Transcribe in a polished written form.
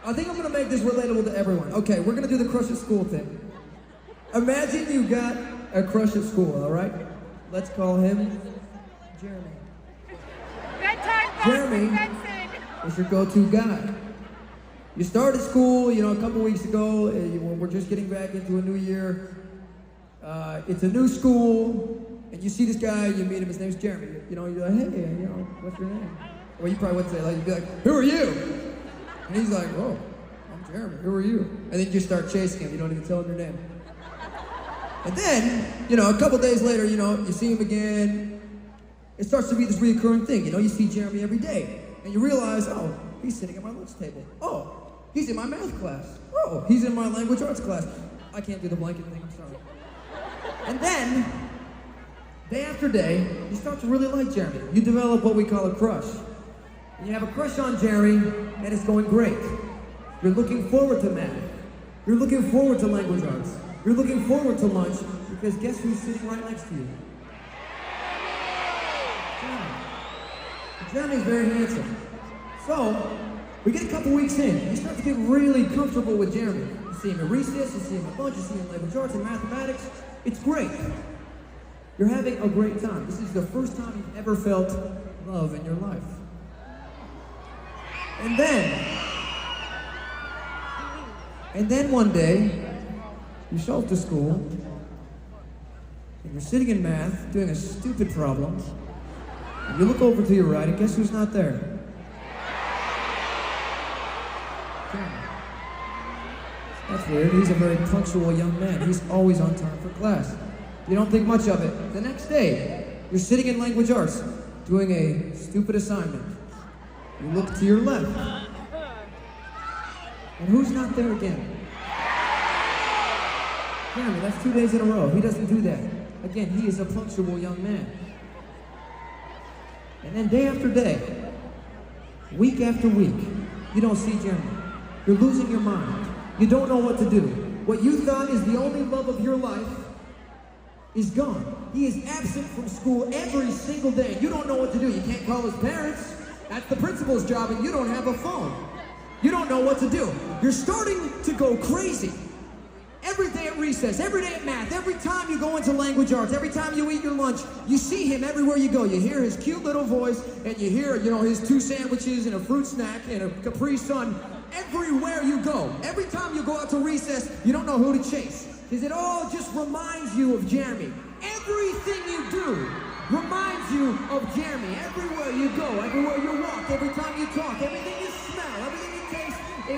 I think I'm gonna make this relatable to everyone. Okay, we're gonna do the crush at school thing. Imagine you got a crush at school, all right? Let's call him Jeremy. Jeremy is your go-to guy. You started school, you know, a couple weeks ago. We're just getting back into a new year. It's a new school, and you see this guy, you meet him, his name's Jeremy. You know, you're like, hey, you know, what's your name? Well, you probably wouldn't say, like, you'd be like, who are you? And he's like, oh, I'm Jeremy, who are you? And then you just start chasing him, you don't even tell him your name. And then, you know, a couple days later, you know, you see him again. It starts to be this reoccurring thing, you know, you see Jeremy every day. And you realize, oh, he's sitting at my lunch table. Oh, he's in my math class. Oh, he's in my language arts class. I can't do the blanket thing, I'm sorry. And then, day after day, you start to really like Jeremy. You develop what we call a crush. And you have a crush on Jeremy, and it's going great. You're looking forward to math. You're looking forward to language arts. You're looking forward to lunch, because guess who's sitting right next to you? Jeremy. Jeremy's very handsome. So, we get a couple weeks in, you start to get really comfortable with Jeremy. You see him at recess, you see him at lunch, you see him in language arts and mathematics. It's great. You're having a great time. This is the first time you've ever felt love in your life. And then one day, you show up to school, and you're sitting in math, doing a stupid problem, and you look over to your right, and guess who's not there? Jeremy. That's weird. He's a very punctual young man. He's always on time for class. You don't think much of it. The next day, you're sitting in language arts, doing a stupid assignment. You look to your left, and who's not there again? Jeremy, that's 2 days in a row. He doesn't do that. Again, he is a punctual young man. And then day after day, week after week, you don't see Jeremy. You're losing your mind. You don't know what to do. What you thought is the only love of your life is gone. He is absent from school every single day. You don't know what to do. You can't call his parents. That's the principal's job, and you don't have a phone. You don't know what to do. You're starting to go crazy. Every day at recess, every day at math, every time you go into language arts, every time you eat your lunch, you see him everywhere you go. You hear his cute little voice, and you hear, you know, his 2 sandwiches and a fruit snack and a Capri Sun everywhere you go. Every time you go out to recess, you don't know who to chase, because it all just reminds you of Jeremy. Everything you do reminds you of Jeremy. Everywhere you go, everywhere you walk, every time you talk, everything you